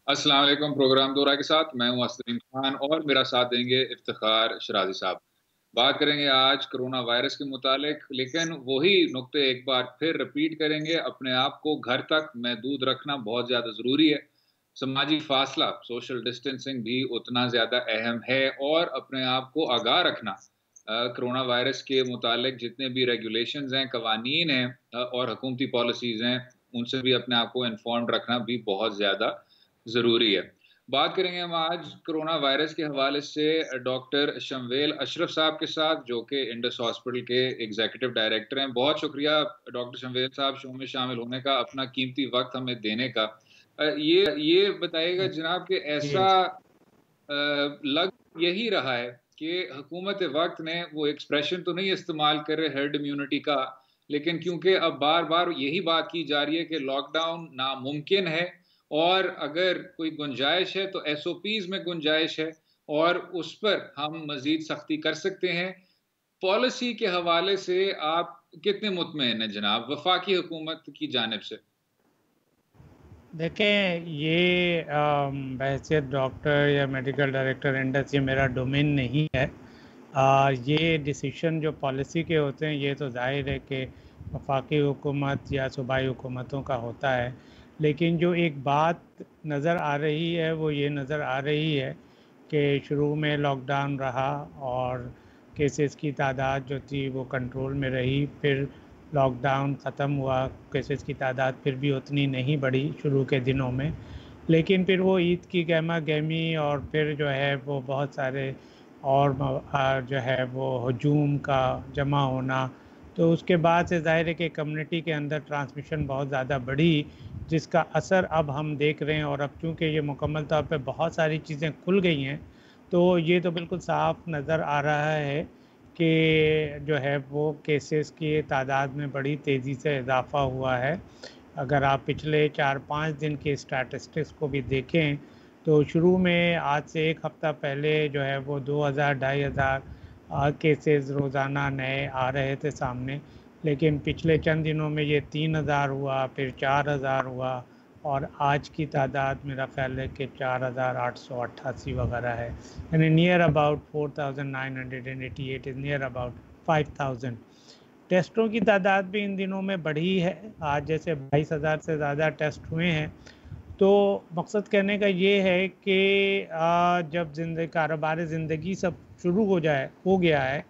अस्सलाम वालेकुम। प्रोग्राम दोहरा के साथ मैं हूं असलीम खान और मेरा साथ देंगे इफ्तिखार शराजी साहब। बात करेंगे आज कोरोना वायरस के मुतालिक, लेकिन वही नुक्ते एक बार फिर रिपीट करेंगे। अपने आप को घर तक महदूद रखना बहुत ज़्यादा ज़रूरी है। समाजी फासला, सोशल डिस्टेंसिंग भी उतना ज़्यादा अहम है और अपने आप को आगाह रखना। कोरोना वायरस के मुतालिक जितने भी रेगुलेशंस हैं, कवानीन हैं और हुकूमती पॉलिसीज़ हैं, उनसे भी अपने आप को इन्फॉर्म्ड रखना भी बहुत ज़्यादा ज़रूरी है। बात करेंगे हम आज कोरोना वायरस के हवाले से डॉक्टर शमवेल अशरफ साहब के साथ, जो कि इंडस हॉस्पिटल के एग्जीक्यूटिव डायरेक्टर हैं। बहुत शुक्रिया डॉक्टर शमवेल साहब, शो में शामिल होने का, अपना कीमती वक्त हमें देने का। ये बताइएगा जनाब कि ऐसा जी, लग यही रहा है कि हुकूमत वक्त ने वो एक्सप्रेशन तो नहीं इस्तेमाल कर रहे हर्ड इम्यूनिटी का, लेकिन क्योंकि अब बार बार यही बात की जा रही है कि लॉकडाउन नामुमकिन है और अगर कोई गुंजाइश है तो एसओपीज में गुंजाइश है और उस पर हम मजीद सख्ती कर सकते हैं। पॉलिसी के हवाले से आप कितने मुतमईन हैं जनाब वफाकी हुकूमत की जानिब से? देखें ये बहैसियत डॉक्टर या मेडिकल डायरेक्टर इंडस ये मेरा डोमेन नहीं है। ये डिसीशन जो पॉलिसी के होते हैं ये तो ज़ाहिर है कि वफाकी हुकूमत या सूबाई हुकूमतों का होता है। लेकिन जो एक बात नज़र आ रही है वो ये नज़र आ रही है कि शुरू में लॉकडाउन रहा और केसेस की तादाद जो थी वो कंट्रोल में रही। फिर लॉकडाउन ख़त्म हुआ, केसेस की तादाद फिर भी उतनी नहीं बढ़ी शुरू के दिनों में। लेकिन फिर वो ईद की गहमा गहमी और फिर जो है वो बहुत सारे और जो है वो हजूम का जमा होना, तो उसके बाद से ज़ाहिर है कि कम्युनिटी के अंदर ट्रांसमिशन बहुत ज़्यादा बढ़ी, जिसका असर अब हम देख रहे हैं। और अब चूँकि ये मुकम्मल तौर पे बहुत सारी चीज़ें खुल गई हैं, तो ये तो बिल्कुल साफ नज़र आ रहा है कि जो है वो केसेस की तादाद में बड़ी तेज़ी से इजाफ़ा हुआ है। अगर आप पिछले 4-5 दिन के स्टैटिस्टिक्स को भी देखें तो शुरू में आज से 1 हफ़्ता पहले जो है वो 2000 ढाई हज़ार केसेस रोज़ाना नए आ रहे थे सामने। लेकिन पिछले चंद दिनों में ये 3000 हुआ, फिर 4000 हुआ और आज की तादाद मेरा ख्याल है कि 4888 वगैरह है। यानी near about 4988 is near about 5000। टेस्टों की तादाद भी इन दिनों में बढ़ी है। आज जैसे 22,000 से ज़्यादा टेस्ट हुए हैं। तो मकसद कहने का ये है कि जब कारोबार ज़िंदगी सब शुरू हो गया है,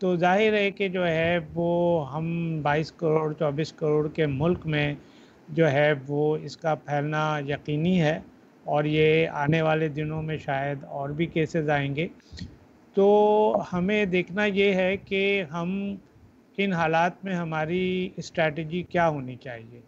तो ज़ाहिर है कि जो है वो हम 22 करोड़ 24 करोड़ के मुल्क में जो है वो इसका फैलना यकीनी है और ये आने वाले दिनों में शायद और भी केसेस आएंगे। तो हमें देखना ये है कि हम इन हालात में हमारी स्ट्रैटेजी क्या होनी चाहिए।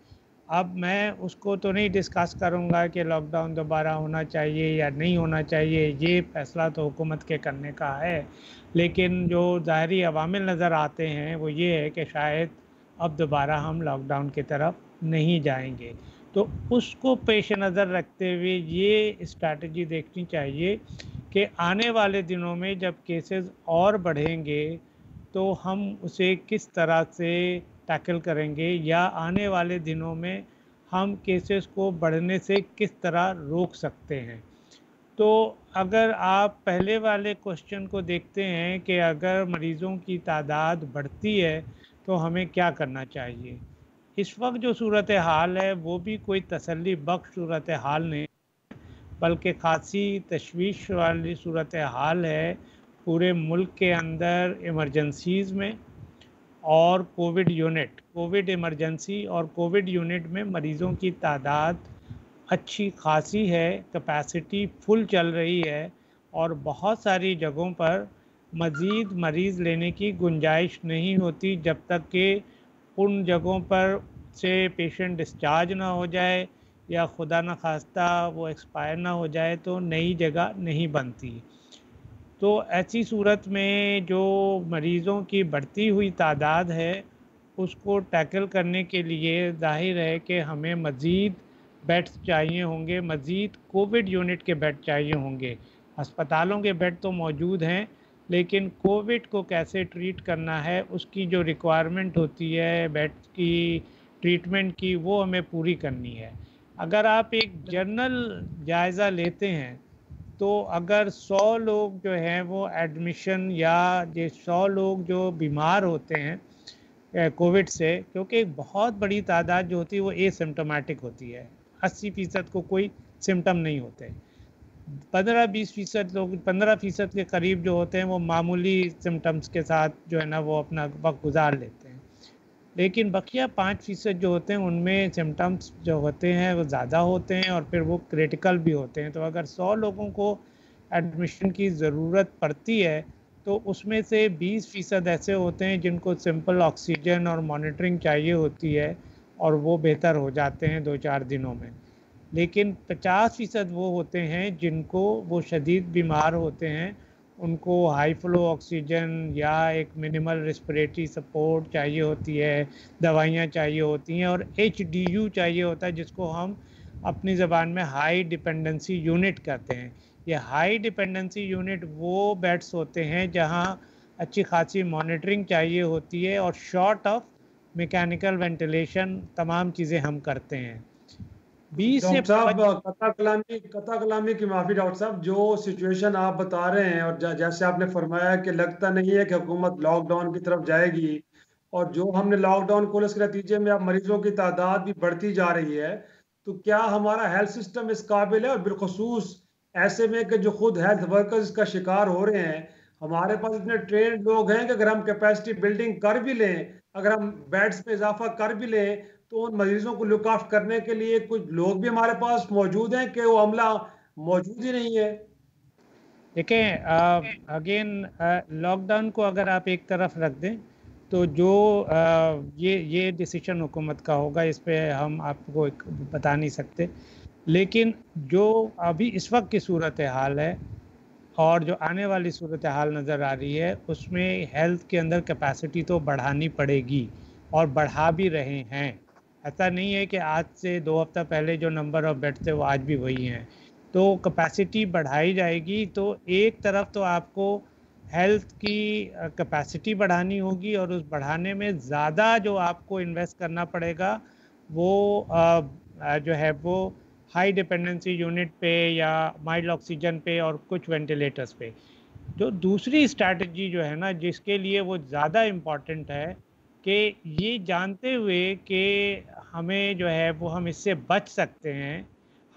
अब मैं उसको तो नहीं डिस्कस करूँगा कि लॉकडाउन दोबारा होना चाहिए या नहीं होना चाहिए, ये फ़ैसला तो हुकूमत के करने का है। लेकिन जो ज़ाहरी अवामिल नज़र आते हैं वो ये है कि शायद अब दोबारा हम लॉकडाउन की तरफ नहीं जाएंगे। तो उसको पेश नज़र रखते हुए ये स्ट्रैटेजी देखनी चाहिए कि आने वाले दिनों में जब केसेस और बढ़ेंगे तो हम उसे किस तरह से टैकल करेंगे, या आने वाले दिनों में हम केसेस को बढ़ने से किस तरह रोक सकते हैं। तो अगर आप पहले वाले क्वेश्चन को देखते हैं कि अगर मरीज़ों की तादाद बढ़ती है तो हमें क्या करना चाहिए, इस वक्त जो सूरत हाल है वो भी कोई तसल्ली बख्श सूरत हाल नहीं, बल्कि खासी तशवीश वाली सूरत हाल है पूरे मुल्क के अंदर इमरजेंसीज़ में। और कोविड इमरजेंसी और कोविड यूनिट में मरीज़ों की तादाद अच्छी खासी है, कैपेसिटी फुल चल रही है और बहुत सारी जगहों पर मज़ीद मरीज़ लेने की गुंजाइश नहीं होती जब तक कि उन जगहों पर से पेशेंट डिस्चार्ज ना हो जाए या खुदा न खास्ता वो एक्सपायर ना हो जाए, तो नई जगह नहीं बनती। तो ऐसी सूरत में जो मरीज़ों की बढ़ती हुई तादाद है उसको टैकल करने के लिए ज़ाहिर है कि हमें मज़ीद बेड्स चाहिए होंगे, मज़ीद कोविड यूनिट के बेड चाहिए होंगे। अस्पतालों के बेड तो मौजूद हैं, लेकिन कोविड को कैसे ट्रीट करना है उसकी जो रिक्वायरमेंट होती है बेड्स की, ट्रीटमेंट की, वो हमें पूरी करनी है। अगर आप एक जनरल जायज़ा लेते हैं तो अगर 100 लोग जो हैं वो एडमिशन या ये 100 लोग जो बीमार होते हैं कोविड से, क्योंकि एक बहुत बड़ी तादाद जो होती है वो एसिम्प्टोमेटिक होती है, 80% को कोई सिम्टम नहीं होते, 15-20% लोग 15% के करीब जो होते हैं वो मामूली सिम्टम्स के साथ जो है ना वो अपना वक्त गुजार लेते हैं, लेकिन बकिया 5% जो होते हैं उनमें सिम्टम्स जो होते हैं वो ज़्यादा होते हैं और फिर वो क्रिटिकल भी होते हैं। तो अगर 100 लोगों को एडमिशन की ज़रूरत पड़ती है तो उसमें से 20% ऐसे होते हैं जिनको सिंपल ऑक्सीजन और मॉनिटरिंग चाहिए होती है और वो बेहतर हो जाते हैं 2-4 दिनों में, लेकिन 50% वो होते हैं जिनको वो शदीद बीमार होते हैं, उनको हाई फ्लो ऑक्सीजन या एक मिनिमल रिस्पिरेटरी सपोर्ट चाहिए होती है, दवाइयाँ चाहिए होती हैं और HDU चाहिए होता है जिसको हम अपनी ज़बान में हाई डिपेंडेंसी यूनिट कहते हैं। ये हाई डिपेंडेंसी यूनिट वो बेड्स होते हैं जहाँ अच्छी खासी मॉनिटरिंग चाहिए होती है और शॉर्ट ऑफ मैकेनिकल वेंटिलेशन तमाम चीज़ें हम करते हैं। 20 से डॉक्टर साहब, कता कलामी की माफ़ी डॉक्टर साहब, जो सिचुएशन आप बता रहे हैं और जैसे आपने फरमाया कि लगता नहीं है कि हुकूमत लॉकडाउन की तरफ जाएगी, और जो हमने लॉकडाउन खोले उसके नतीजे में अब मरीजों की तादाद भी बढ़ती जा रही है, तो क्या हमारा हेल्थ सिस्टम इस काबिल है? और बिलखसूस ऐसे में कि जो खुद हेल्थ वर्कर्स का शिकार हो रहे हैं, हमारे पास इतने ट्रेंड लोग हैं कि अगर हम कैपेसिटी बिल्डिंग कर भी लें, अगर हम बेड्स में इजाफा कर भी लें, तो उन मरीजों को लुक आफ्ट करने के लिए कुछ लोग भी हमारे पास मौजूद हैं कि वो अमला मौजूद ही नहीं है। देखें, अगेन लॉकडाउन को अगर आप एक तरफ रख दें तो जो ये डिसीजन हुकूमत का होगा, इस पे हम आपको बता नहीं सकते, लेकिन जो अभी इस वक्त की सूरत हाल है और जो आने वाली सूरत हाल नज़र आ रही है उसमें हेल्थ के अंदर कैपेसिटी तो बढ़ानी पड़ेगी और बढ़ा भी रहे हैं। ऐसा नहीं है कि आज से 2 हफ्ता पहले जो नंबर ऑफ़ बेड थे वो आज भी वही हैं, तो कैपेसिटी बढ़ाई जाएगी। तो एक तरफ तो आपको हेल्थ की कैपेसिटी बढ़ानी होगी और उस बढ़ाने में ज़्यादा जो आपको इन्वेस्ट करना पड़ेगा वो जो है वो हाई डिपेंडेंसी यूनिट पे या माइल्ड ऑक्सीजन पे और कुछ वेंटिलेटर्स पे। जो दूसरी स्ट्रैटेजी जो है ना जिसके लिए वो ज़्यादा इम्पॉर्टेंट है कि ये जानते हुए कि हमें जो है वो हम इससे बच सकते हैं,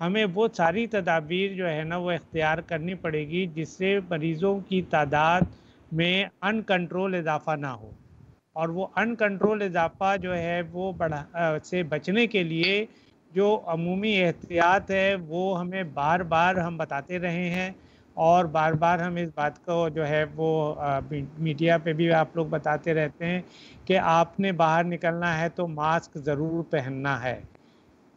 हमें वो सारी तदाबीर जो है ना वो इख्तियार करनी पड़ेगी जिससे मरीज़ों की तादाद में अनकंट्रोल इजाफा ना हो। और वो अनकंट्रोल इजाफा जो है वो से बचने के लिए जो अमूमी एहतियात है वो हमें बार बार हम बताते रहे हैं और बार बार हम इस बात को जो है वो मीडिया पे भी आप लोग बताते रहते हैं कि आपने बाहर निकलना है तो मास्क ज़रूर पहनना है।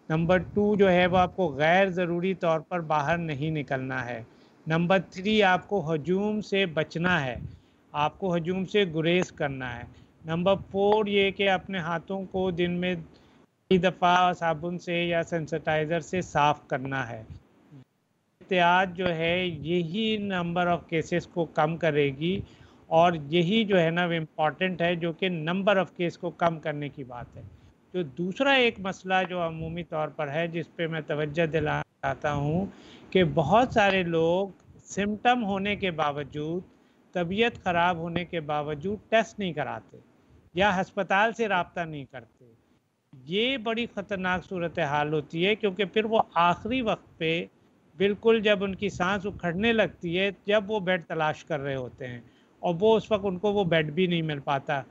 नंबर 2 जो है वो आपको गैर ज़रूरी तौर पर बाहर नहीं निकलना है। नंबर 3 आपको हजूम से बचना है, आपको हजूम से गुरेज करना है। नंबर 4 ये कि अपने हाथों को दिन में कई दफ़ा साबुन से या सैनिटाइज़र से साफ़ करना है। एहतियात जो है यही नंबर ऑफ़ केसेस को कम करेगी और यही जो है ना वो इम्पॉर्टेंट है, जो कि नंबर ऑफ़ केस को कम करने की बात है। जो दूसरा एक मसला जो अमूमी तौर पर है जिस पे मैं तवज्जो दिलाना चाहता हूँ कि बहुत सारे लोग सिम्टम होने के बावजूद, तबीयत ख़राब होने के बावजूद टेस्ट नहीं कराते या अस्पताल से राब्ता नहीं करते। ये बड़ी ख़तरनाक सूरत हाल होती है क्योंकि फिर वो आखिरी वक्त पे बिल्कुल जब उनकी सांस उखड़ने लगती है जब वो बेड तलाश कर रहे होते हैं और वो उस वक्त उनको वो बेड भी नहीं मिल पाता।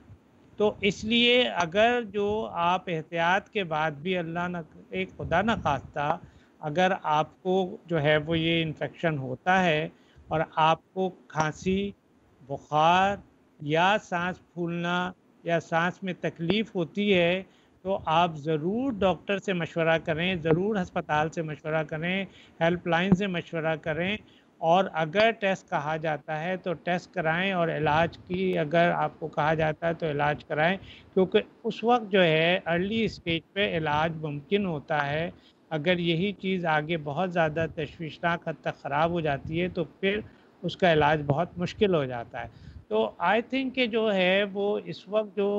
तो इसलिए अगर जो आप एहतियात के बाद भी अल्लाह न एक खुदा न खास्ता अगर आपको जो है वो ये इन्फेक्शन होता है और आपको खांसी, बुखार या सांस फूलना या सांस में तकलीफ़ होती है तो आप ज़रूर डॉक्टर से मशवरा करें, ज़रूर अस्पताल से मशवरा करें, हेल्पलाइन से मशवरा करें और अगर टेस्ट कहा जाता है तो टेस्ट कराएं और इलाज की अगर आपको कहा जाता है तो इलाज कराएं, क्योंकि उस वक्त जो है अर्ली स्टेज पे इलाज मुमकिन होता है। अगर यही चीज़ आगे बहुत ज़्यादा तशवीशनाक हद तक ख़राब हो जाती है तो फिर उसका इलाज बहुत मुश्किल हो जाता है। तो आई थिंक कि जो है वो इस वक्त जो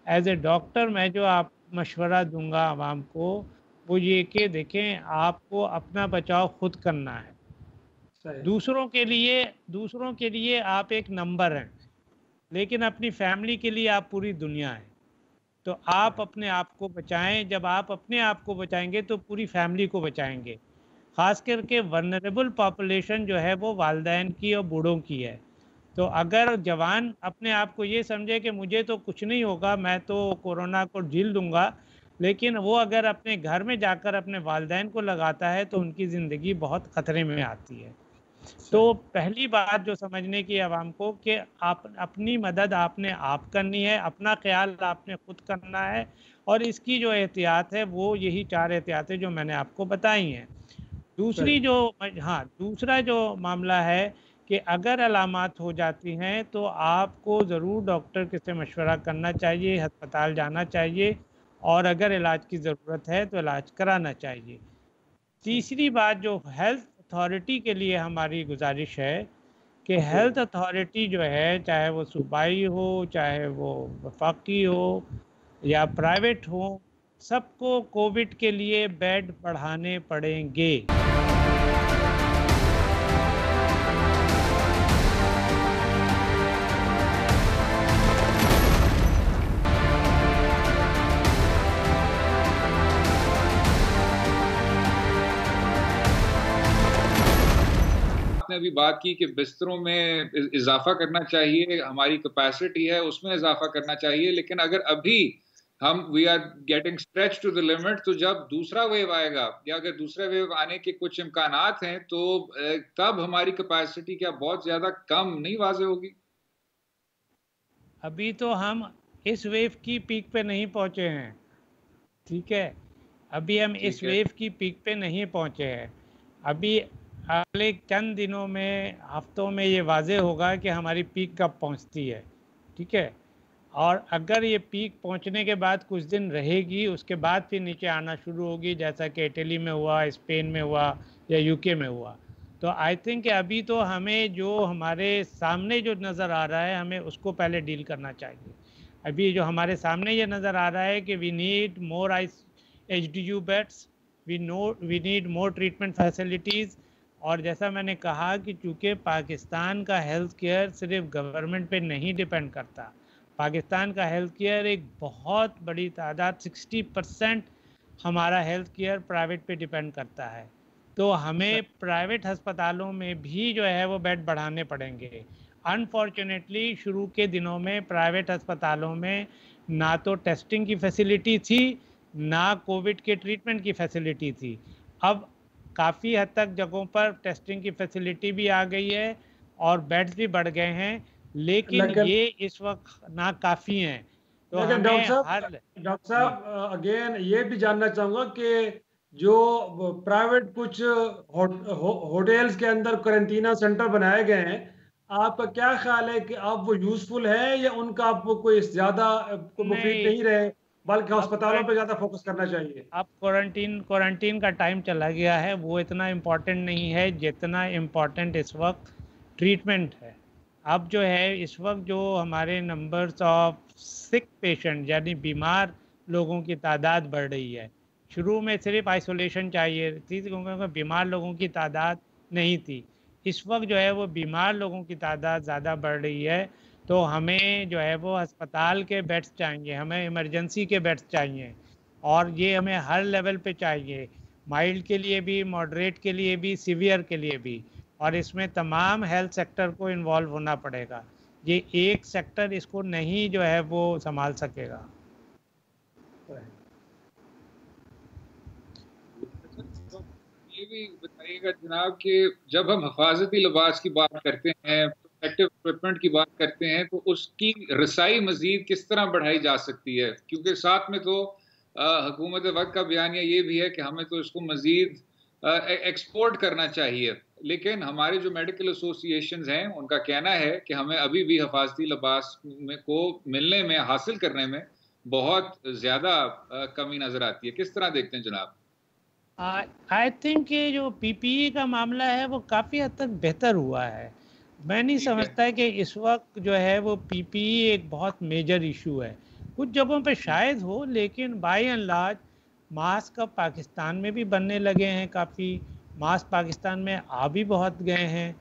एज ए डॉक्टर मैं जो आप मशवरा दूंगा आवाम को वो ये कि देखें, आपको अपना बचाव खुद करना है। सही। दूसरों के लिए आप एक नंबर हैं, लेकिन अपनी फैमिली के लिए आप पूरी दुनिया है। तो आप अपने आप को बचाएं। जब आप अपने आप को बचाएंगे तो पूरी फैमिली को बचाएंगे। खास करके वल्नरेबल पॉपुलेशन जो है वो वालिदैन की और बूढ़ों की है। तो अगर जवान अपने आप को ये समझे कि मुझे तो कुछ नहीं होगा, मैं तो कोरोना को झेल लूँगा, लेकिन वो अगर अपने घर में जाकर अपने वालिदैन को लगाता है तो उनकी ज़िंदगी बहुत ख़तरे में आती है। तो पहली बात जो समझने की आवाम को कि आप अपनी मदद आपने आप करनी है, अपना ख्याल आपने खुद करना है, और इसकी जो एहतियात है वो यही 4 एहतियातें जो मैंने आपको बताई हैं। दूसरा जो मामला है कि अगर अलामात हो जाती हैं तो आपको ज़रूर डॉक्टर से मशवरा करना चाहिए, अस्पताल जाना चाहिए, और अगर इलाज की ज़रूरत है तो इलाज कराना चाहिए। तीसरी बात जो हेल्थ अथॉरिटी के लिए हमारी गुजारिश है कि हेल्थ अथॉरिटी जो है, चाहे वो सूबाई हो, चाहे वो वफाकी हो या प्राइवेट हो, सबको कोविड के लिए बेड बढ़ाने पड़ेंगे। आपने अभी बात की कि बिस्तरों में इजाफा करना चाहिए, हमारी कैपेसिटी है उसमें इजाफा करना चाहिए, लेकिन अगर अभी हम we are getting stretch to the limit, तो जब दूसरा वेव आएगा या अगर दूसरा वेव आने के कुछ इम्कानात हैं तो तब हमारी कैपेसिटी क्या बहुत ज्यादा कम नहीं वाज़ेह होगी? अभी तो हम इस वेव की पीक पे नहीं पहुंचे हैं, ठीक है। अभी हम इस वेव की पीक पे नहीं पहुंचे हैं। अभी अगले चंद दिनों में, हफ्तों में ये वाज़ेह होगा कि हमारी पीक कब पहुंचती है, ठीक है। और अगर ये पीक पहुंचने के बाद कुछ दिन रहेगी, उसके बाद फिर नीचे आना शुरू होगी, जैसा कि इटली में हुआ, स्पेन में हुआ या यूके में हुआ। तो आई थिंक अभी तो हमें जो हमारे सामने जो नज़र आ रहा है, हमें उसको पहले डील करना चाहिए। अभी जो हमारे सामने ये नज़र आ रहा है कि we need more HDU beds, we need more treatment facilities. और जैसा मैंने कहा कि चूँकि पाकिस्तान का हेल्थ केयर सिर्फ गवर्नमेंट पे नहीं डिपेंड करता, पाकिस्तान का हेल्थ केयर एक बहुत बड़ी तादाद 60% हमारा हेल्थ केयर प्राइवेट पे डिपेंड करता है। तो हमें प्राइवेट अस्पतालों में भी जो है वो बेड बढ़ाने पड़ेंगे। अनफॉर्चुनेटली शुरू के दिनों में प्राइवेट अस्पतालों में ना तो टेस्टिंग की फैसिलिटी थी, ना कोविड के ट्रीटमेंट की फैसिलिटी थी। अब काफ़ी हद तक जगहों पर टेस्टिंग की फैसिलिटी भी आ गई है और बेड्स भी बढ़ गए हैं, लेकिन ये इस वक्त ना काफ़ी हैं। तो हमें डॉक्टर साहब अगेन ये भी जानना चाहूँगा कि जो प्राइवेट कुछ होटल्स के अंदर क्वारंटीना सेंटर बनाए गए हैं, आपका क्या ख्याल है कि अब वो यूजफुल है या उनका आपको कोई ज़्यादा मुफीद नहीं रहे, बल्कि अस्पतालों पे ज़्यादा फोकस करना चाहिए? अब क्वारंटीन का टाइम चला गया है, वो इतना इम्पोर्टेंट नहीं है जितना इम्पोर्टेंट इस वक्त ट्रीटमेंट है। अब जो है इस वक्त जो हमारे नंबर्स ऑफ सिक पेशेंट यानी बीमार लोगों की तादाद बढ़ रही है। शुरू में सिर्फ आइसोलेशन चाहिए थी क्योंकि बीमार लोगों की तादाद नहीं थी। इस वक्त जो है वो बीमार लोगों की तादाद ज़्यादा बढ़ रही है। तो हमें जो है वो अस्पताल के बेड्स चाहिए, हमें इमरजेंसी के बेड्स चाहिए, और ये हमें हर लेवल पे चाहिए, माइल्ड के लिए भी, मॉडरेट के लिए भी, सीवियर के लिए भी। और इसमें तमाम हेल्थ सेक्टर को इन्वॉल्व होना पड़ेगा। ये एक सेक्टर इसको नहीं जो है वो संभाल सकेगा। ये भी बताइएगा जनाब कि जब हम हिफाजती लिबास की बात करते हैं, प्रोटेक्टिव इक्विपमेंट की बात करते हैं, तो उसकी रसाई मजीद किस तरह बढ़ाई जा सकती है? क्योंकि साथ में तो हुकूमत वक्त का बयानिया ये भी है कि हमें तो इसको मजीद एक्सपोर्ट करना चाहिए, लेकिन हमारे जो मेडिकल एसोसिएशंस हैं उनका कहना है कि हमें अभी भी हिफाजती लिबास को मिलने में, हासिल करने में बहुत ज़्यादा कमी नज़र आती है। किस तरह देखते हैं जनाब? आई थिंक ये जो PPE का मामला है वो काफ़ी हद तक बेहतर हुआ है। मैं नहीं समझता कि इस वक्त जो है वो PPE एक बहुत मेजर इशू है। कुछ जगहों पे शायद हो, लेकिन बाय एंड लार्ज मास्क अब पाकिस्तान में भी बनने लगे हैं, काफ़ी मास्क पाकिस्तान में आ भी बहुत गए हैं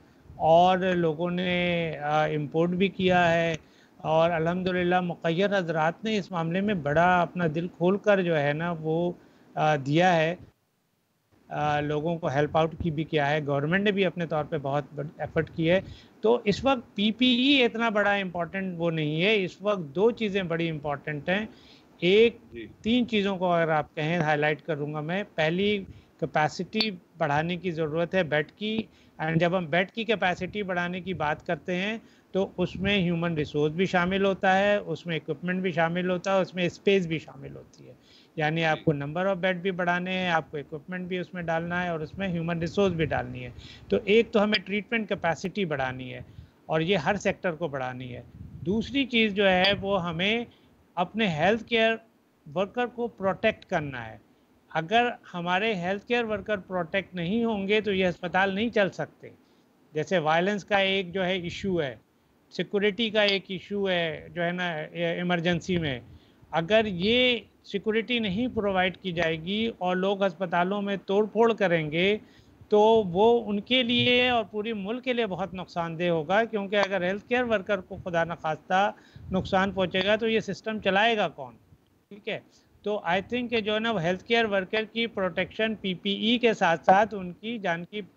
और लोगों ने इंपोर्ट भी किया है। और अल्हम्दुलिल्लाह मुक़य्यद हज़रात ने इस मामले में बड़ा अपना दिल खोल कर जो है ना वो दिया है, लोगों को हेल्प आउट की भी किया है, गवर्नमेंट ने भी अपने तौर पे बहुत एफर्ट की है। तो इस वक्त पीपीई इतना बड़ा इम्पोर्टेंट वो नहीं है, इस वक्त दो चीज़ें बड़ी इम्पोर्टेंट हैं। एक, तीन चीज़ों को अगर आप कहें हाईलाइट करूँगा मैं। पहली, कैपेसिटी बढ़ाने की ज़रूरत है बेड की, एंड जब हम बेड की कैपेसिटी बढ़ाने की बात करते हैं तो उसमें ह्यूमन रिसोर्स भी शामिल होता है, उसमें इक्विपमेंट भी शामिल होता है, उसमें स्पेस भी शामिल होती है। यानी आपको नंबर ऑफ बेड भी बढ़ाने हैं, आपको इक्विपमेंट भी उसमें डालना है और उसमें ह्यूमन रिसोर्स भी डालनी है। तो एक तो हमें ट्रीटमेंट कैपेसिटी बढ़ानी है और ये हर सेक्टर को बढ़ानी है। दूसरी चीज़ जो है वो हमें अपने हेल्थ केयर वर्कर को प्रोटेक्ट करना है। अगर हमारे हेल्थ केयर वर्कर प्रोटेक्ट नहीं होंगे तो ये अस्पताल नहीं चल सकते। जैसे वायलेंस का एक जो है इशू है, सिक्योरिटी का एक इशू है जो है ना इमरजेंसी में, अगर ये सिक्योरिटी नहीं प्रोवाइड की जाएगी और लोग अस्पतालों में तोड़ फोड़ करेंगे तो वो उनके लिए और पूरी मुल्क के लिए बहुत नुकसानदेह होगा, क्योंकि अगर हेल्थ केयर वर्कर को खुदा न खास्ता नुकसान पहुंचेगा तो ये सिस्टम चलाएगा कौन। ठीक है, तो आई थिंक जो है ना हेल्थ केयर वर्कर की प्रोटेक्शन पीपीई के साथ साथ उनकी जान की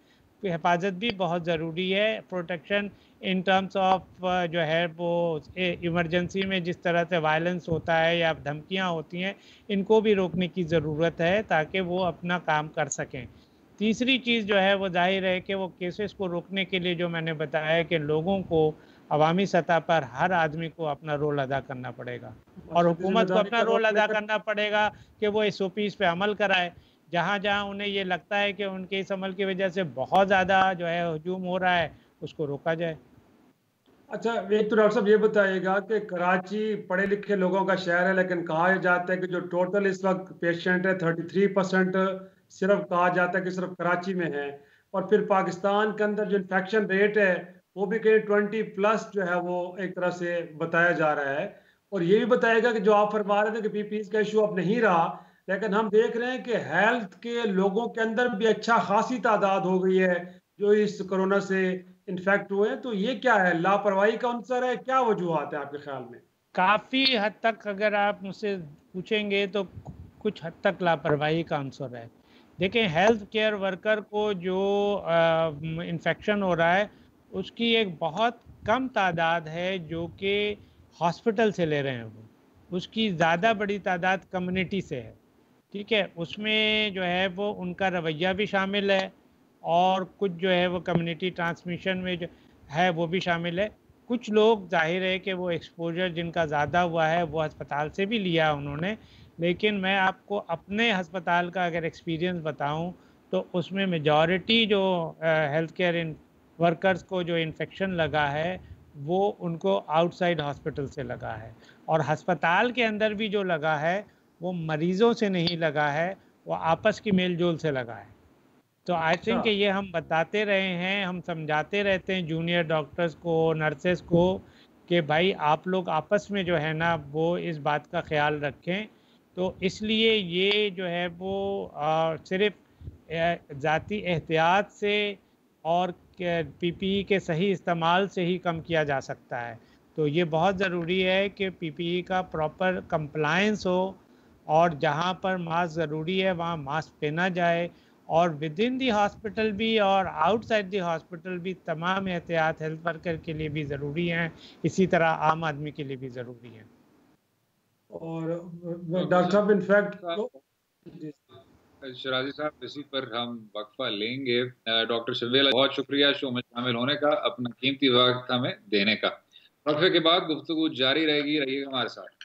हिफाजत भी बहुत ज़रूरी है। प्रोटेक्शन इन टर्म्स ऑफ जो है वो इमरजेंसी में जिस तरह से वायलेंस होता है या धमकियां होती हैं, इनको भी रोकने की ज़रूरत है ताकि वो अपना काम कर सकें। तीसरी चीज़ जो है वो जाहिर है कि वो केसेस को रोकने के लिए जो मैंने बताया कि लोगों को अवामी सतह पर हर आदमी को अपना रोल अदा करना पड़ेगा और हुकूमत को अपना रोल अदा करना पड़ेगा कि वो SOPs पे अमल कराए। जहाँ जहाँ उन्हें ये लगता है कि उनके इस अमल की वजह से बहुत ज़्यादा जो है हजूम हो रहा है, उसको रोका जाए। अच्छा, एक तो डॉक्टर साहब ये बताइएगा कि कराची पढ़े लिखे लोगों का शहर है, लेकिन कहा जाता है कि जो टोटल इस वक्त पेशेंट है 33% सिर्फ कहा जाता है कि सिर्फ कराची में है, और फिर पाकिस्तान के अंदर जो इन्फेक्शन रेट है वो भी कहीं 20+ जो है वो एक तरह से बताया जा रहा है। और ये भी बताएगा कि जो आप फरमा रहे थे कि पीपीई का इशू अब नहीं रहा, लेकिन हम देख रहे हैं कि हेल्थ के लोगों के अंदर भी अच्छा खासी तादाद हो गई है जो इस कोरोना से इन्फेक्ट हुए हैं। तो ये क्या है, लापरवाही का अंसर है, क्या वजूहत है आपके ख्याल में? काफ़ी हद तक अगर आप मुझसे पूछेंगे तो कुछ हद तक लापरवाही का अंसर है। देखें, हेल्थ केयर वर्कर को जो इन्फेक्शन हो रहा है उसकी एक बहुत कम तादाद है जो कि हॉस्पिटल से ले रहे हैं, वो उसकी ज़्यादा बड़ी तादाद कम्युनिटी से है। ठीक है, उसमें जो है वो उनका रवैया भी शामिल है और कुछ जो है वो कम्युनिटी ट्रांसमिशन में जो है वो भी शामिल है। कुछ लोग जाहिर है कि वो एक्सपोजर जिनका ज़्यादा हुआ है वो अस्पताल से भी लिया उन्होंने, लेकिन मैं आपको अपने अस्पताल का अगर एक्सपीरियंस बताऊं तो उसमें मेजॉरिटी जो हेल्थ केयर वर्कर्स को जो इन्फेक्शन लगा है वो उनको आउटसाइड हॉस्पिटल से लगा है, और अस्पताल के अंदर भी जो लगा है वो मरीज़ों से नहीं लगा है, वो आपस की मेल जोल से लगा है। तो आई थिंक ये हम बताते रहे हैं, हम समझाते रहते हैं जूनियर डॉक्टर्स को, नर्सेस को कि भाई आप लोग आपस में जो है ना वो इस बात का ख्याल रखें। तो इसलिए ये जो है वो सिर्फ ज़ाती एहतियात से और पीपीई के सही इस्तेमाल से ही कम किया जा सकता है। तो ये बहुत ज़रूरी है कि पीपीई का प्रॉपर कंप्लायंस हो और जहाँ पर मास्क ज़रूरी है वहाँ मास्क पहना जाए, और विद इन दी हॉस्पिटल भी और आउटसाइड दी हॉस्पिटल भी तमाम एहतियात हेल्थ वर्कर के लिए भी ज़रूरी हैं, इसी तरह आम आदमी के लिए भी ज़रूरी हैं। और डॉक्टर साहब इनफैक्ट शराजी साहब, इसी पर हम वक्फा लेंगे। डॉक्टर शबीर, बहुत शुक्रिया शो में शामिल होने का, अपना कीमती वक्त हमें देने का। वक्फे के बाद गुफ्तगू जारी रहेगी, रहिएगा हमारे साथ।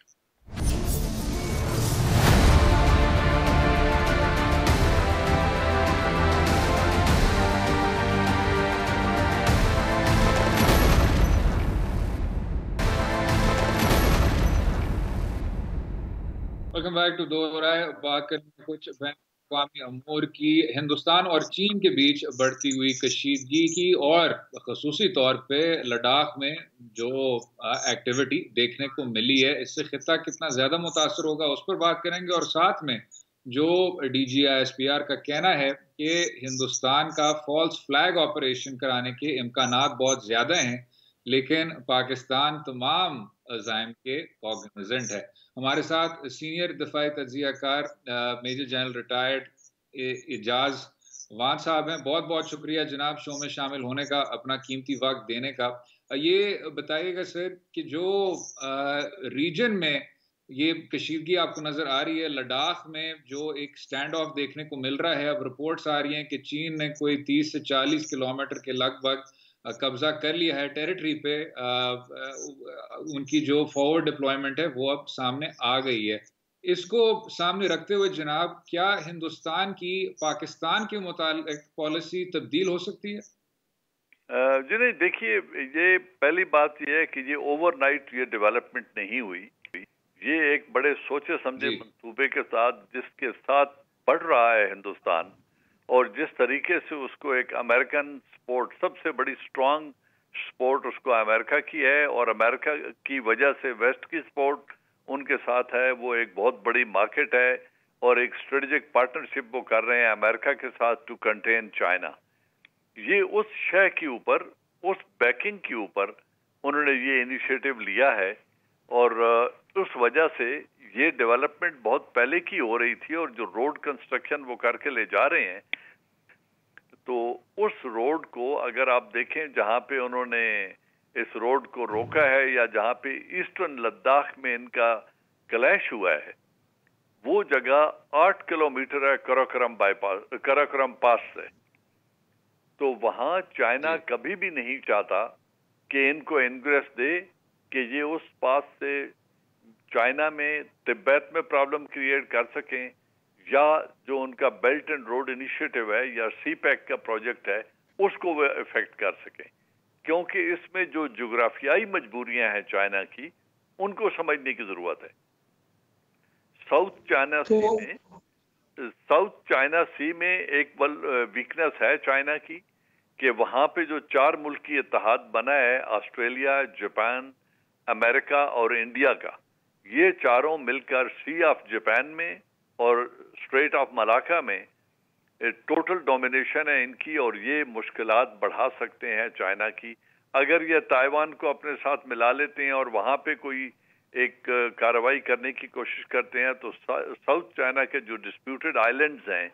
Welcome back to Do Rai. बात करने कुछ अक़वामी अमूर की, हिंदुस्तान और चीन के बीच बढ़ती हुई कशीदगी की और ख़ुसूसी तौर पे लद्दाख में जो एक्टिविटी देखने को मिली है, इससे खित्ता कितना ज़्यादा मुतासर होगा उस पर बात करेंगे। और साथ में जो DGI-SPR का कहना है कि हिंदुस्तान का फॉल्स फ्लैग ऑपरेशन कराने के इम्कानात बहुत ज़्यादा हैं, लेकिन पाकिस्तान तमाम अज़ाइम के कॉग्निजेंट है। हमारे साथ सीनियर दफाई तज्ज़ियाकार major general retired Ejaz Awan साहब हैं। बहुत बहुत शुक्रिया जनाब शो में शामिल होने का, अपना कीमती वक्त देने का। ये बताइएगा सर कि जो रीजन में ये कशीदगी आपको नजर आ रही है, लद्दाख में जो एक स्टैंड ऑफ देखने को मिल रहा है, अब रिपोर्ट्स आ रही हैं कि चीन ने कोई 30 से 40 किलोमीटर के लगभग कब्जा कर लिया है टेरिटरी पे। उनकी जो फॉरवर्ड डिप्लॉयमेंट है वो अब सामने आ गई है। इसको सामने रखते हुए जनाब, क्या हिंदुस्तान की पाकिस्तान के मुतालिक पॉलिसी तब्दील हो सकती है? जी नहीं, देखिए, ये पहली बात ये है कि ये ओवरनाइट ये डेवलपमेंट नहीं हुई। ये एक बड़े सोचे समझे मंसूबे के साथ, जिसके साथ बढ़ रहा है हिंदुस्तान, और जिस तरीके से उसको एक अमेरिकन सपोर्ट, सबसे बड़ी स्ट्रांग सपोर्ट उसको अमेरिका की है, और अमेरिका की वजह से वेस्ट की सपोर्ट उनके साथ है। वो एक बहुत बड़ी मार्केट है और एक स्ट्रेटेजिक पार्टनरशिप वो कर रहे हैं अमेरिका के साथ टू कंटेन चाइना। ये उस शय के ऊपर, उस बैकिंग के ऊपर उन्होंने ये इनिशिएटिव लिया है, और उस वजह से ये डेवलपमेंट बहुत पहले की हो रही थी। और जो रोड कंस्ट्रक्शन वो करके ले जा रहे हैं, तो उस रोड को अगर आप देखें, जहां पे उन्होंने इस रोड को रोका है, या जहां पे ईस्टर्न लद्दाख में इनका क्लैश हुआ है, वो जगह 8 किलोमीटर है कराकोरम पास से। तो वहां चाइना कभी भी नहीं चाहता कि इनको इंग्रेस दे, कि ये उस पास से चाइना में, तिब्बत में प्रॉब्लम क्रिएट कर सकें, या जो उनका बेल्ट एंड रोड इनिशिएटिव है या CPEC का प्रोजेक्ट है उसको वो इफेक्ट कर सकें। क्योंकि इसमें जो जोग्राफियाई मजबूरियां हैं चाइना की, उनको समझने की जरूरत है। साउथ चाइना सी में एक वीकनेस है चाइना की, कि वहां पे जो 4 मुल्की इत्तेहाद बना है, ऑस्ट्रेलिया, जापान, अमेरिका और इंडिया का, ये चारों मिलकर सी ऑफ जापान में और स्ट्रेट ऑफ मलाका में टोटल डोमिनेशन है इनकी, और ये मुश्किलात बढ़ा सकते हैं चाइना की। अगर ये ताइवान को अपने साथ मिला लेते हैं और वहां पे कोई एक कार्रवाई करने की कोशिश करते हैं, तो साउथ चाइना के जो डिस्प्यूटेड आइलैंड्स हैं,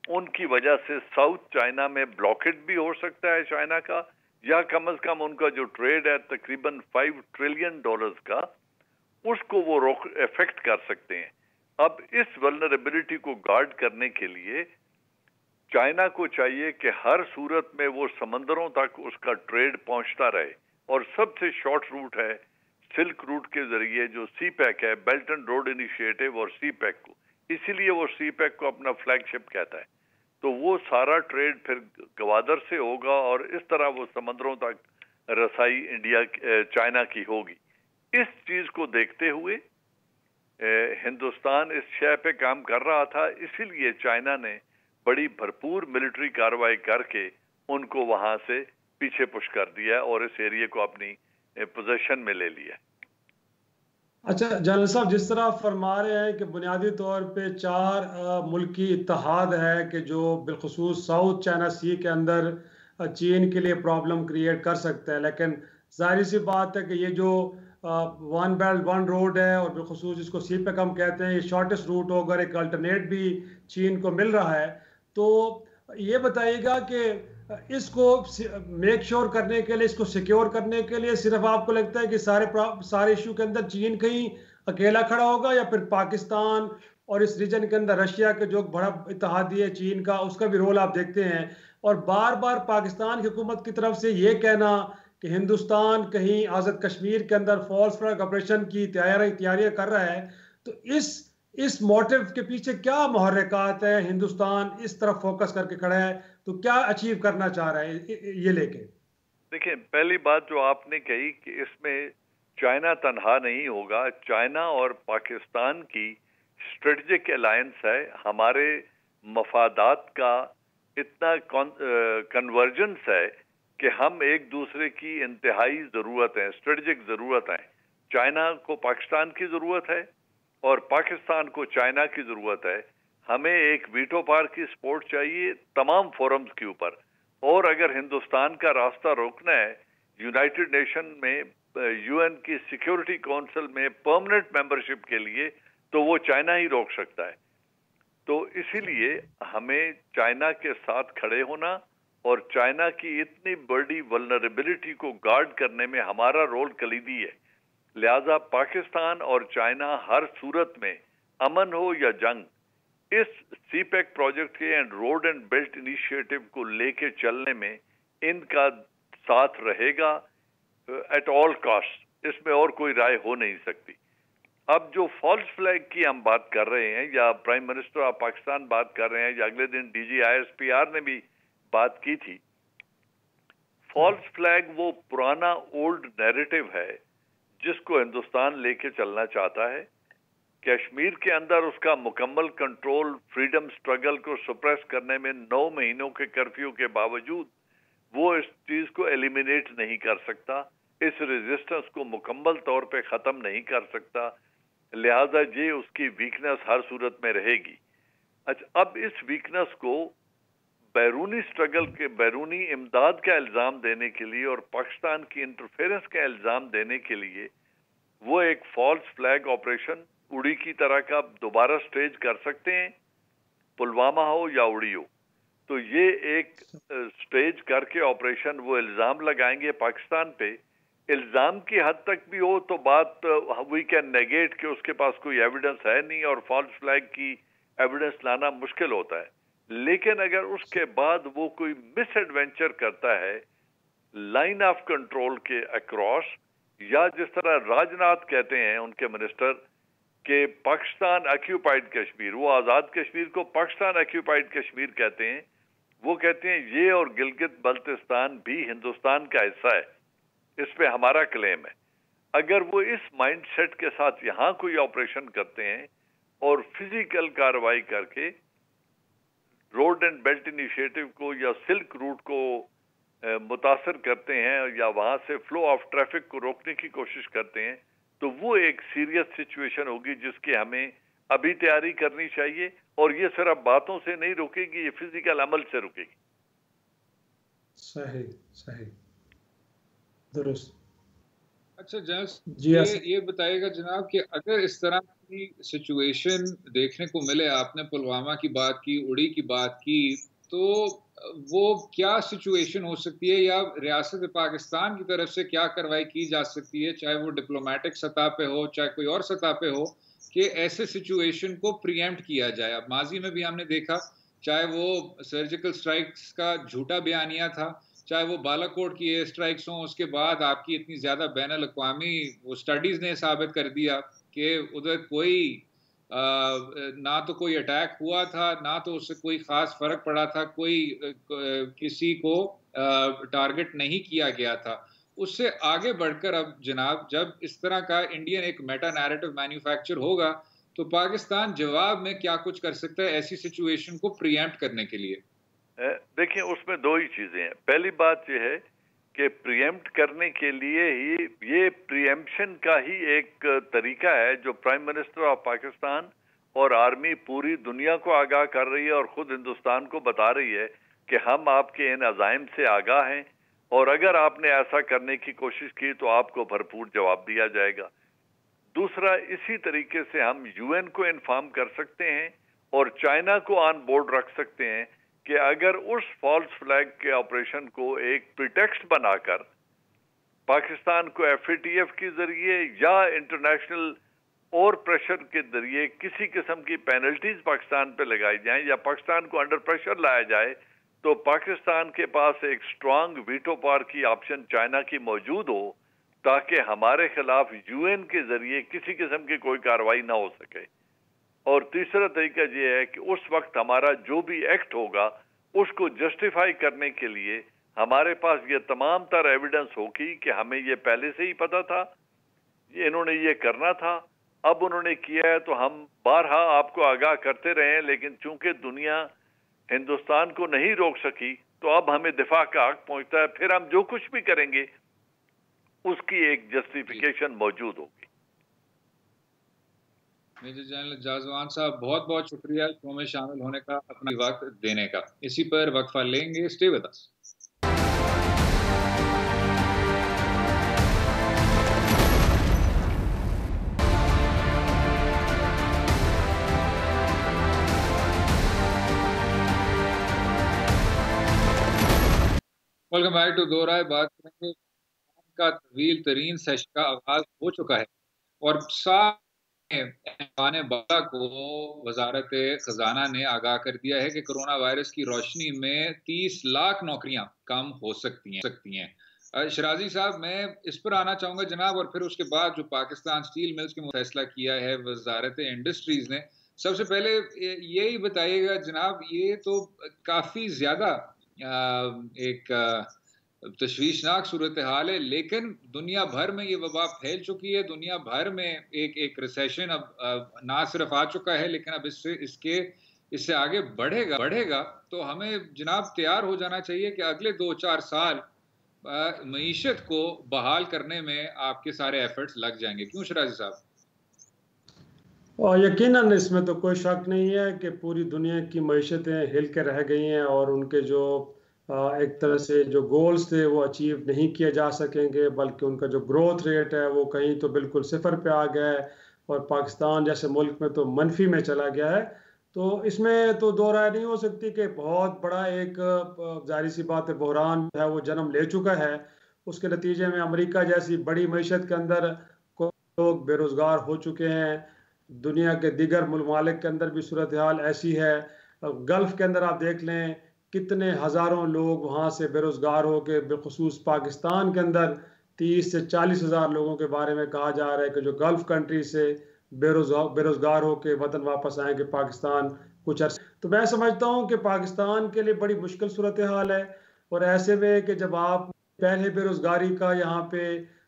उनकी वजह से साउथ चाइना में ब्लॉकेट भी हो सकता है चाइना का, या कम से कम उनका जो ट्रेड है तकरीबन $5 ट्रिलियन का, उसको वो इफेक्ट कर सकते हैं। अब इस वल्नरेबिलिटी को गार्ड करने के लिए चाइना को चाहिए कि हर सूरत में वो समंदरों तक उसका ट्रेड पहुंचता रहे, और सबसे शॉर्ट रूट है सिल्क रूट के जरिए जो CPEC है, बेल्ट एंड रोड इनिशिएटिव और CPEC को, इसीलिए वो CPEC को अपना फ्लैगशिप कहता है। तो वो सारा ट्रेड फिर गवादर से होगा, और इस तरह वो समंदरों तक रसाई चाइना की होगी। इस चीज को देखते हुए हिंदुस्तान इस शय पे काम कर रहा था, इसीलिए चाइना ने बड़ी भरपूर मिलिट्री कार्रवाई करके उनको वहां से पीछे पुश कर दिया और इस एरिया को अपनी पोजीशन में ले लिया। अच्छा जनरल साहब, जिस तरह आप फरमा रहे हैं कि बुनियादी तौर पे 4 मुल्की इत्तेहाद है कि जो बिलखुसूस साउथ चाइना सी के अंदर चीन के लिए प्रॉब्लम क्रिएट कर सकता है, लेकिन जाहिर सी बात है कि ये जो वन बेल्ट वन रोड है, और बिलखुसूस जिसको CPEC हम कहते हैं, ये शॉर्टेस्ट रूट होकर एक अल्टरनेट भी चीन को मिल रहा है। तो ये बताइएगा कि इसको मेक श्योर करने के लिए, इसको सिक्योर करने के लिए, सिर्फ आपको लगता है कि सारे इशू के अंदर चीन कहीं अकेला खड़ा होगा, या फिर पाकिस्तान और इस रीजन के अंदर रशिया के जो बड़ा इत्तेहादी है चीन का, उसका भी रोल आप देखते हैं? और बार बार पाकिस्तान की हुकूमत की तरफ से ये कहना कि हिंदुस्तान कहीं आज़ाद कश्मीर के अंदर फॉल्स फ्लैग ऑपरेशन की तैयारियां कर रहा है, तो इस मोटिव के पीछे क्या मुहर्रिकात है? हिंदुस्तान इस तरफ फोकस करके खड़ा है, तो क्या अचीव करना चाह रहा है ये लेके? देखिए, पहली बात जो आपने कही कि इसमें चाइना तनहा नहीं होगा, चाइना और पाकिस्तान की स्ट्रेटेजिक अलायंस है। हमारे मफादात का इतना कन्वर्जेंस है कि हम एक दूसरे की इंतहाई जरूरत है, स्ट्रेटेजिक जरूरत है। चाइना को पाकिस्तान की जरूरत है और पाकिस्तान को चाइना की जरूरत है। हमें एक वीटो पावर की सपोर्ट चाहिए तमाम फोरम्स के ऊपर। और अगर हिंदुस्तान का रास्ता रोकना है यूनाइटेड नेशन में, यूएन की सिक्योरिटी काउंसिल में परमानेंट मेंबरशिप के लिए, तो वो चाइना ही रोक सकता है। तो इसीलिए हमें चाइना के साथ खड़े होना और चाइना की इतनी बड़ी वल्नरेबिलिटी को गार्ड करने में हमारा रोल कलीदी है। लिहाजा पाकिस्तान और चाइना हर सूरत में, अमन हो या जंग, इस सीपैक प्रोजेक्ट के and road and belt initiative को लेके चलने में इनका साथ रहेगा एट ऑल कॉस्ट। इसमें और कोई राय हो नहीं सकती। अब जो फॉल्स फ्लैग की हम बात कर रहे हैं, या प्राइम मिनिस्टर ऑफ पाकिस्तान बात कर रहे हैं, या अगले दिन डीजी ISPR ने भी बात की थी, फॉल्स फ्लैग वो पुराना ओल्ड नैरेटिव है जिसको हिंदुस्तान लेके चलना चाहता है। कश्मीर के अंदर उसका मुकम्मल कंट्रोल, फ्रीडम स्ट्रगल को सुप्रेस करने में 9 महीनों के कर्फ्यू के बावजूद वो इस चीज को एलिमिनेट नहीं कर सकता, इस रेजिस्टेंस को मुकम्मल तौर पे खत्म नहीं कर सकता। लिहाजा ये उसकी वीकनेस हर सूरत में रहेगी। अच्छा, अब इस वीकनेस को बैरूनी स्ट्रगल के, बैरूनी इमदाद का इल्जाम देने के लिए और पाकिस्तान की इंटरफेरेंस का इल्जाम देने के लिए वो एक फॉल्स फ्लैग ऑपरेशन उड़ी की तरह का दोबारा स्टेज कर सकते हैं, पुलवामा हो या उड़ी हो। तो ये एक स्टेज करके ऑपरेशन वो इल्जाम लगाएंगे पाकिस्तान पे। इल्जाम की हद तक भी हो तो बात वी कैन नेगेट कि उसके पास कोई एविडेंस है नहीं और फॉल्स फ्लैग की एविडेंस लाना मुश्किल होता है। लेकिन अगर उसके बाद वो कोई मिस एडवेंचर करता है लाइन ऑफ कंट्रोल के अक्रॉस, या जिस तरह राजनाथ कहते हैं उनके मिनिस्टर कि पाकिस्तान ऑक्यूपाइड कश्मीर, वो आज़ाद कश्मीर को पाकिस्तान ऑक्यूपाइड कश्मीर कहते हैं। वो कहते हैं ये और गिलगित बल्तिस्तान भी हिंदुस्तान का हिस्सा है, इस पे हमारा क्लेम है। अगर वो इस माइंडसेट के साथ यहाँ कोई ऑपरेशन करते हैं और फिजिकल कार्रवाई करके रोड एंड बेल्ट इनिशिएटिव को या सिल्क रूट को मुतासर करते हैं या वहां से फ्लो ऑफ ट्रैफिक को रोकने की कोशिश करते हैं, तो वो एक सीरियस सिचुएशन होगी जिसकी हमें अभी तैयारी करनी चाहिए। और ये सिर्फ बातों से नहीं रुकेगी, ये फिजिकल अमल से रुकेगी। सही सही, दुरुस्त। अच्छा जनरल जी ये बताइएगा जनाब कि अगर इस तरह की सिचुएशन देखने को मिले, आपने पुलवामा की बात की, उड़ी की बात की, तो वो क्या सिचुएशन हो सकती है, या रियासत पाकिस्तान की तरफ से क्या कार्रवाई की जा सकती है, चाहे वो डिप्लोमेटिक सतह पे हो चाहे कोई और सतह पे हो, कि ऐसे सिचुएशन को प्रीएम्प्ट किया जाए। अब माजी में भी हमने देखा, चाहे वो सर्जिकल स्ट्राइक्स का झूठा बयानिया था, चाहे वो बालाकोट की एयर स्ट्राइक्स हों, उसके बाद आपकी इतनी ज्यादा बैनुल अक़वामी वो स्टडीज ने साबित कर दिया कि उधर कोई ना तो कोई अटैक हुआ था, ना तो उससे कोई खास फर्क पड़ा था, कोई किसी को टारगेट नहीं किया गया था। उससे आगे बढ़कर अब जनाब, जब इस तरह का इंडियन एक मेटा नैरेटिव मैन्युफैक्चर होगा, तो पाकिस्तान जवाब में क्या कुछ कर सकता है ऐसी सिचुएशन को प्रीएम्प्ट करने के लिए? देखिए, उसमें दो ही चीजें हैं। पहली बात यह है कि प्रीएम्प्ट करने के लिए ही, ये प्रीएम्प्शन का ही एक तरीका है जो प्राइम मिनिस्टर ऑफ पाकिस्तान और आर्मी पूरी दुनिया को आगाह कर रही है और खुद हिंदुस्तान को बता रही है कि हम आपके इन अज़ाइम से आगाह हैं और अगर आपने ऐसा करने की कोशिश की तो आपको भरपूर जवाब दिया जाएगा। दूसरा, इसी तरीके से हम यूएन को इन्फॉर्म कर सकते हैं और चाइना को ऑन बोर्ड रख सकते हैं कि अगर उस फॉल्स फ्लैग के ऑपरेशन को एक प्रिटेक्स्ट बनाकर पाकिस्तान को FATF के जरिए या इंटरनेशनल और प्रेशर के जरिए किसी किस्म की पेनल्टीज पाकिस्तान पे लगाई जाएं या पाकिस्तान को अंडर प्रेशर लाया जाए, तो पाकिस्तान के पास एक स्ट्रांग वीटो पावर की ऑप्शन चाइना की मौजूद हो, ताकि हमारे खिलाफ यूएन के जरिए किसी किस्म की कोई कार्रवाई ना हो सके। और तीसरा तरीका यह है कि उस वक्त हमारा जो भी एक्ट होगा उसको जस्टिफाई करने के लिए हमारे पास ये तमाम तर एविडेंस होगी कि हमें ये पहले से ही पता था, इन्होंने ये करना था, अब उन्होंने किया है, तो हम बारहा आपको आगाह करते रहे, लेकिन चूंकि दुनिया हिंदुस्तान को नहीं रोक सकी तो अब हमें दिफा का हक पहुंचता है। फिर हम जो कुछ भी करेंगे उसकी एक जस्टिफिकेशन मौजूद होगी। मेजर जनरल जाजवान साहब, बहुत बहुत शुक्रिया शो में शामिल होने का, अपना वक्त देने का। इसी पर वक्फा लेंगे, stay with us. Welcome back to Do Rai. बात करेंगे का तवील तरीन सेशन का आगाज हो चुका है और बाला को वजारत खजाना ने आगाह कर दिया है कि कोरोना वायरस की रोशनी में 30 लाख नौकरियां कम हो सकती हैं। शराजी साहब, मैं इस पर आना चाहूंगा जनाब, और फिर उसके बाद जो पाकिस्तान स्टील मिल्स के फैसला किया है वजारत इंडस्ट्रीज ने। सबसे पहले यही बताइएगा जनाब, ये तो काफी ज्यादा एक तशवीशनाक सूरत हाल है, लेकिन दुनिया भर में ये वबा फैल चुकी है। दुनिया भर में एक रिसेशन अब ना सिर्फ आ चुका है, लेकिन अब इससे आगे बढ़ेगा। तो हमें जनाब तैयार हो जाना चाहिए कि अगले 2-4 साल मईशत को बहाल करने में आपके सारे एफर्ट्स लग जाएंगे। क्यों शराजी साहब? और यकीनन इसमें तो कोई शक नहीं है कि पूरी दुनिया की मईशतें हिल के रह गई हैं और उनके जो एक तरह से जो गोल्स थे वो अचीव नहीं किए जा सकेंगे, बल्कि उनका जो ग्रोथ रेट है वो कहीं तो बिल्कुल सिफर पे आ गया है और पाकिस्तान जैसे मुल्क में तो मनफी में चला गया है। तो इसमें तो दो राय नहीं हो सकती कि बहुत बड़ा एक जाहिर सी बात है बहरान है वो जन्म ले चुका है। उसके नतीजे में अमेरिका जैसी बड़ी मईशत के अंदर लोग बेरोजगार हो चुके हैं। दुनिया के दिगर ममालिक के अंदर भी सूरत हाल ऐसी है। गल्फ के अंदर आप देख लें कितने हज़ारों लोग वहाँ से बेरोज़गार हो के, बिलखसूस पाकिस्तान के अंदर 30 से 40 हज़ार लोगों के बारे में कहा जा रहा है कि जो गल्फ कंट्री से बेरोज़गार हो के वतन वापस आएंगे पाकिस्तान कुछ अर्से। तो मैं समझता हूँ कि पाकिस्तान के लिए बड़ी मुश्किल सूरत हाल है। और ऐसे में कि जब आप पहले बेरोज़गारी का यहाँ पे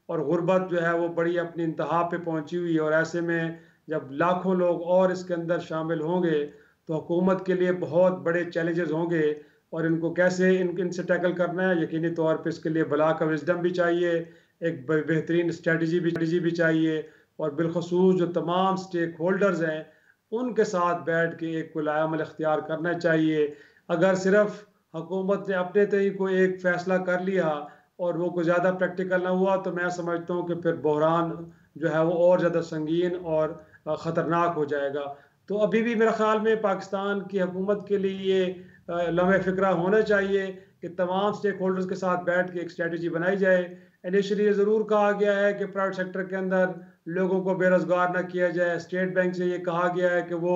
और गुर्बत जो है वो बड़ी अपनी इंतहा पे पहुँची हुई है, और ऐसे में जब लाखों लोग और इसके अंदर शामिल होंगे तो हुकूमत के लिए बहुत बड़े चैलेंजेस होंगे। और इनको कैसे इनसे टैकल करना है, यकीनी तौर पे इसके लिए बला का विजडम भी चाहिए, एक बेहतरीन स्ट्रेटजी भी चाहिए, और बिलखसूस जो तमाम स्टेक होल्डर्स हैं उनके साथ बैठ के एक कुल अमल इख्तियार करना चाहिए। अगर सिर्फ हुकूमत ने अपने तय को एक फ़ैसला कर लिया और वो कोई ज़्यादा प्रैक्टिकल ना हुआ, तो मैं समझता हूँ कि फिर बहरान जो है वो और ज़्यादा संगीन और ख़तरनाक हो जाएगा। तो अभी भी मेरे ख्याल में पाकिस्तान की हुकूमत के लिए ये लम्हे फ़िक्रा होना चाहिए कि तमाम स्टेक होल्डर्स के साथ बैठ के एक स्ट्रेटजी बनाई जाए। इनिशियली ये ज़रूर कहा गया है कि प्राइवेट सेक्टर के अंदर लोगों को बेरोज़गार ना किया जाए। स्टेट बैंक से ये कहा गया है कि वो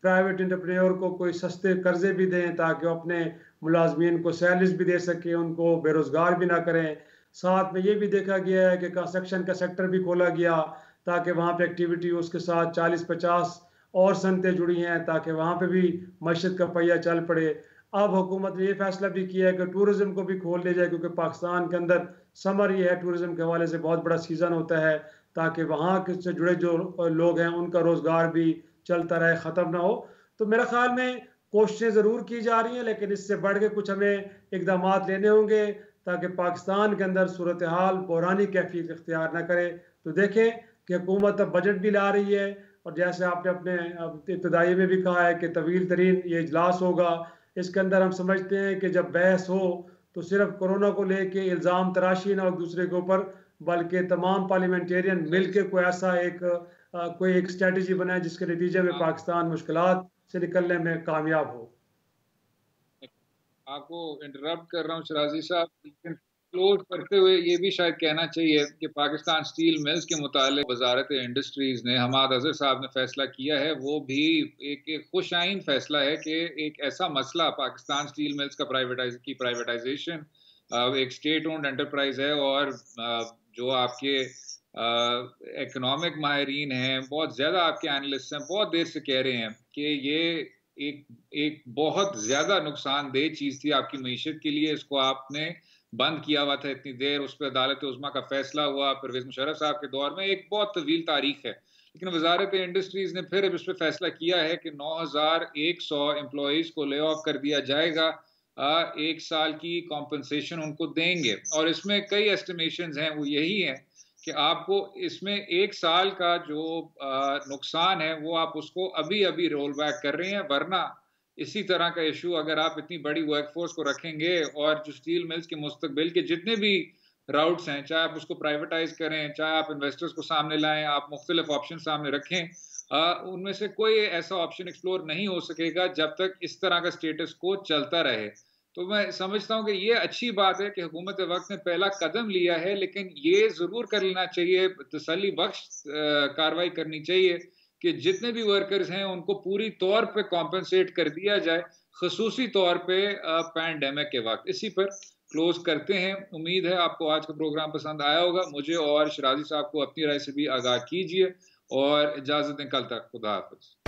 प्राइवेट एंटरप्रेन्योर को कोई सस्ते कर्जे भी दें ताकि वो अपने मुलाजमीन को सैलरीज भी दे सके, उनको बेरोज़गार भी ना करें। साथ में ये भी देखा गया है कि कंस्ट्रक्शन का सेक्टर भी खोला गया ताकि वहाँ पे एक्टिविटी, उसके साथ 40-50 और सनतें जुड़ी हैं ताकि वहाँ पे भी मईशत का पहिया चल पड़े। अब हुकूमत ने ये फैसला भी किया है कि टूरिज़्म को भी खोल लिया जाए, क्योंकि पाकिस्तान के अंदर समर ये है टूरिज़्म के हवाले से बहुत बड़ा सीज़न होता है, ताकि वहाँ से जुड़े जो लोग हैं उनका रोज़गार भी चलता रहे, ख़त्म ना हो। तो मेरे ख्याल में कोशिशें ज़रूर की जा रही हैं, लेकिन इससे बढ़ के कुछ हमें इकदाम लेने होंगे ताकि पाकिस्तान के अंदर सूरत हाल बहरानी कैफियत इख्तियार न करे। तो देखें कि हुकूमत अब बजट भी ला रही है, और जैसे आपने अपने इब्तदाई में भी कहा है कि तवील तरीन ये इजलास होगा। इसके अंदर हम समझते हैं कि जब बहस हो तो सिर्फ कोरोना को लेके इल्ज़ाम तराशी ना एक दूसरे के ऊपर, बल्कि तमाम पार्लियामेंटेरियन मिलकर कोई ऐसा कोई एक स्ट्रेटजी बनाए जिसके नतीजे में पाकिस्तान मुश्किलात से निकलने में कामयाब हो। आपको इंटरप्ट कर रहा हूँ शराजी साहब, लेकिन क्लोज करते हुए ये भी शायद कहना चाहिए कि पाकिस्तान स्टील मिल्स के मुतालिक वजारत इंडस्ट्रीज ने, हमाद अजहर साहब ने फैसला किया है, वो भी एक खुशाइन फैसला है कि एक ऐसा मसला पाकिस्तान स्टील मिल्स का प्राइवेटाइजेशन एक स्टेट ओन्ड एंटरप्राइज है, और जो आपके इकोनॉमिक माहिरीन हैं, बहुत ज़्यादा आपके एनालिस्ट हैं, बहुत देर से कह रहे हैं कि ये एक बहुत ज्यादा नुकसानदेह चीज थी आपकी मईशत के लिए। इसको आपने बंद किया हुआ था इतनी देर, उस पर अदालत उज़्मा का फैसला हुआ, परवेज मुशर्रफ साहब के दौर में, एक बहुत तवील तारीख है। लेकिन वजारत इंडस्ट्रीज ने फिर अब इस पर फैसला किया है कि 9100 एम्प्लॉयज को ले ऑफ कर दिया जाएगा, 1 साल की कॉम्पनसेशन उनको देंगे। और इसमें कई एस्टिमेशंस हैं, वो यही है कि आपको इसमें 1 साल का जो नुकसान है वो आप उसको अभी रोल बैक कर रहे हैं, वरना इसी तरह का इशू अगर आप इतनी बड़ी वर्कफोर्स को रखेंगे और जो स्टील मिल्स के मुस्तकबिल के जितने भी राउट्स हैं, चाहे आप उसको प्राइवेटाइज करें, चाहे आप इन्वेस्टर्स को सामने लाएं, आप मुख्तलिफ ऑप्शन सामने रखें, उनमें से कोई ऐसा ऑप्शन एक्सप्लोर नहीं हो सकेगा जब तक इस तरह का स्टेटस को चलता रहे। तो मैं समझता हूँ कि ये अच्छी बात है कि हुकूमत वक्त ने पहला कदम लिया है, लेकिन ये ज़रूर कर लेना चाहिए, तसल्ली बख्श कार्रवाई करनी चाहिए कि जितने भी वर्कर्स हैं उनको पूरी तौर पे कॉम्पनसेट कर दिया जाए, खसूसी तौर पे पैंडेमिक के वक्त। इसी पर क्लोज करते हैं। उम्मीद है आपको आज का प्रोग्राम पसंद आया होगा। मुझे और शराजी साहब को अपनी राय से भी आगाह कीजिए और इजाज़त दें। कल तक खुदा हाफ़िज़।